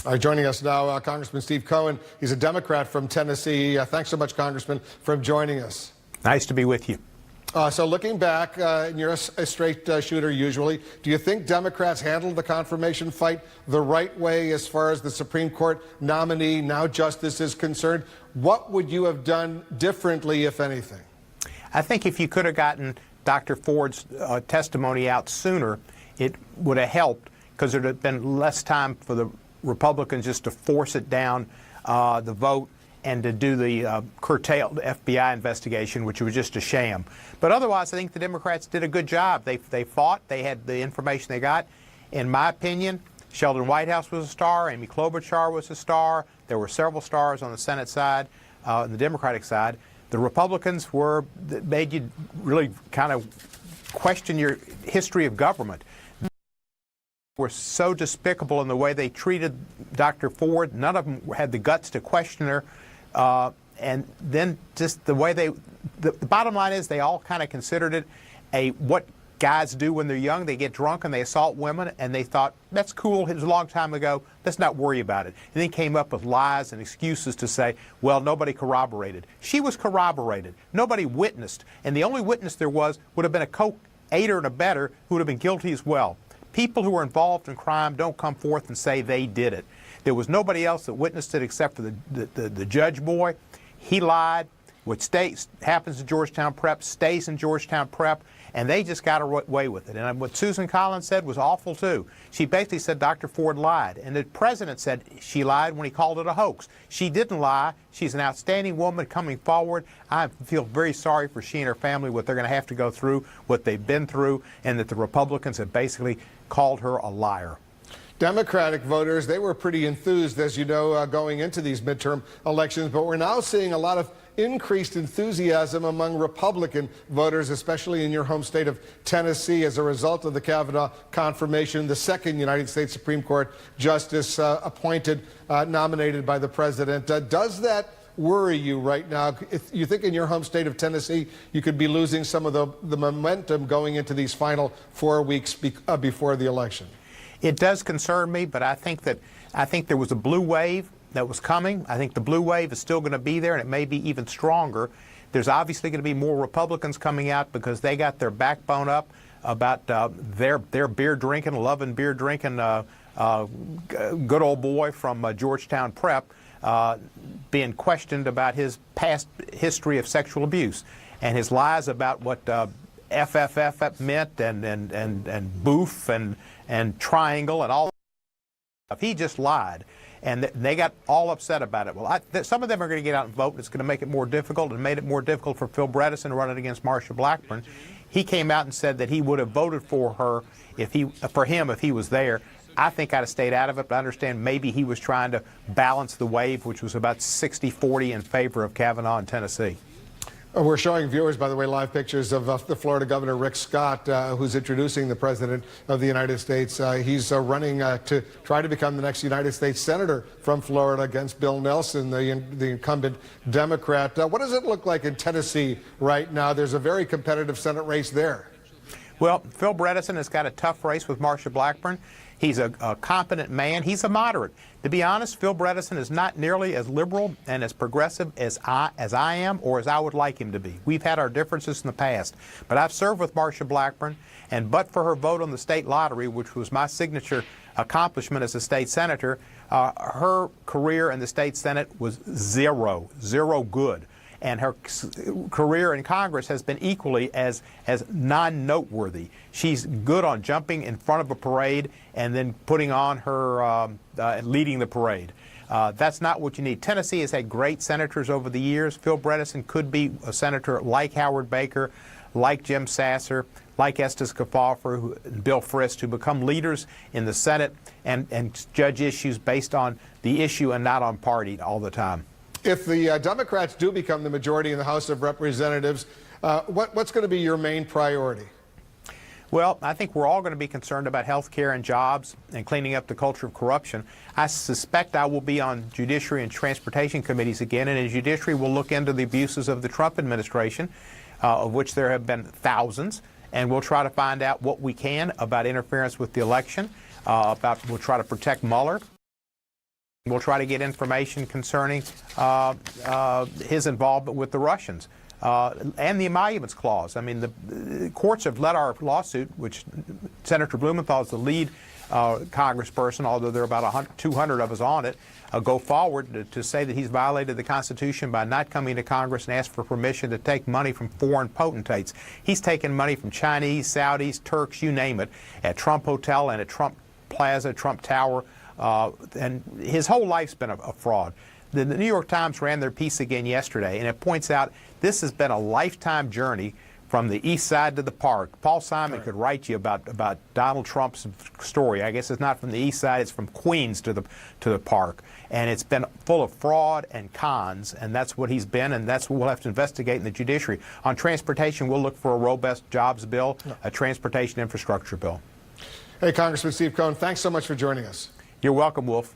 All right, joining us now, Congressman Steve Cohen. He's a Democrat from Tennessee. Thanks so much, Congressman, for joining us. Nice to be with you. So looking back, and you're a straight shooter usually, do you think Democrats handled the confirmation fight the right way as far as the Supreme Court nominee, now justice, is concerned? What would you have done differently, if anything? I think if you could have gotten Dr. Ford's testimony out sooner, it would have helped, because there would have been less time for the Republicans just to force it down the vote and to do the curtailed FBI investigation, which was just a sham. But otherwise, I think the Democrats did a good job. They fought. They had the information they got. In my opinion, Sheldon Whitehouse was a star. Amy Klobuchar was a star. There were several stars on the Senate side, the Democratic side. The Republicans made you really kind of question your history of government. Were so despicable in the way they treated Dr. Ford. None of them had the guts to question her. And then just the way the bottom line is they all kind of considered it what guys do when they're young. They get drunk and they assault women, and they thought, that's cool, it was a long time ago, let's not worry about it. And then came up with lies and excuses to say, well, nobody corroborated. She was corroborated. Nobody witnessed. And the only witness there would have been a co-aider and abetter who would have been guilty as well. People who are involved in crime don't come forth and say they did it. There was nobody else that witnessed it except for the judge boy. He lied. What happens in Georgetown Prep stays in Georgetown Prep, and they just got away with it. And what Susan Collins said was awful, too. She basically said Dr. Ford lied, and the president said she lied when he called it a hoax. She didn't lie. She's an outstanding woman coming forward. I feel very sorry for she and her family, what they're going to have to go through, what they've been through, and that the Republicans have basically called her a liar. Democratic voters, they were pretty enthused, as you know, going into these midterm elections, but we're now seeing a lot of increased enthusiasm among Republican voters, especially in your home state of Tennessee, as a result of the Kavanaugh confirmation, the second United States Supreme Court justice appointed, nominated by the president. Does that worry you right now? If you think in your home state of Tennessee you could be losing some of the momentum going into these final 4 weeks before the election? It does concern me, but I think there was a blue wave that was coming. I think the blue wave is still going to be there, and it may be even stronger. There's obviously going to be more Republicans coming out because they got their backbone up about their beer drinking, loving beer drinking, good old boy from Georgetown Prep being questioned about his past history of sexual abuse and his lies about what FFF meant and boof and triangle and all that stuff. He just lied, and they got all upset about it. Well, some of them are going to get out and vote, and it's going to make it more difficult, and made it more difficult for Phil Bredesen running against Marsha Blackburn. He came out and said that he would have voted for her if he was there. I think I'd have stayed out of it, but I understand maybe he was trying to balance the wave, which was about 60-40 in favor of Kavanaugh in Tennessee. We're showing viewers, by the way, live pictures of the Florida Governor Rick Scott, who's introducing the President of the United States. He's running to try to become the next United States Senator from Florida against Bill Nelson, the incumbent Democrat. What does it look like in Tennessee right now? There's a very competitive Senate race there. Well, Phil Bredesen has got a tough race with Marsha Blackburn. He's a competent man. He's a moderate. To be honest, Phil Bredesen is not nearly as liberal and as progressive as I am or as I would like him to be. We've had our differences in the past. But I've served with Marsha Blackburn, and but for her vote on the state lottery, which was my signature accomplishment as a state senator, her career in the state Senate was zero good. And her career in Congress has been equally as non-noteworthy. She's good on jumping in front of a parade and then putting on her leading the parade. That's not what you need. Tennessee has had great senators over the years. Phil Bredesen could be a senator like Howard Baker, like Jim Sasser, like Estes Kefauver, Bill Frist, who become leaders in the Senate and judge issues based on the issue and not on party all the time. If the Democrats do become the majority in the House of Representatives, what's going to be your main priority? Well, I think we're all going to be concerned about health care and jobs and cleaning up the culture of corruption. I suspect I will be on Judiciary and Transportation Committees again, and in Judiciary we'll look into the abuses of the Trump administration, of which there have been thousands, and we'll try to find out what we can about interference with the election. We'll try to protect Mueller. We'll try to get information concerning his involvement with the Russians and the emoluments clause. I mean, the courts have let our lawsuit, which Senator Blumenthal is the lead congressperson, although there are about 200 of us on it, go forward to say that he's violated the Constitution by not coming to Congress and ask for permission to take money from foreign potentates. He's taken money from Chinese, Saudis, Turks, you name it, at Trump Hotel and at Trump Plaza, Trump Tower. And his whole life's been a fraud. The New York Times ran their piece again yesterday, and it points out this has been a lifetime journey from the east side to the park. Paul Simon could write you about Donald Trump's story. I guess it's not from the east side, it's from Queens to the park. And it's been full of fraud and cons, and that's what he's been, and that's what we'll have to investigate in the judiciary. On transportation, we'll look for a robust jobs bill, a transportation infrastructure bill. Hey, Congressman Steve Cohen, thanks so much for joining us. You're welcome, Wolf.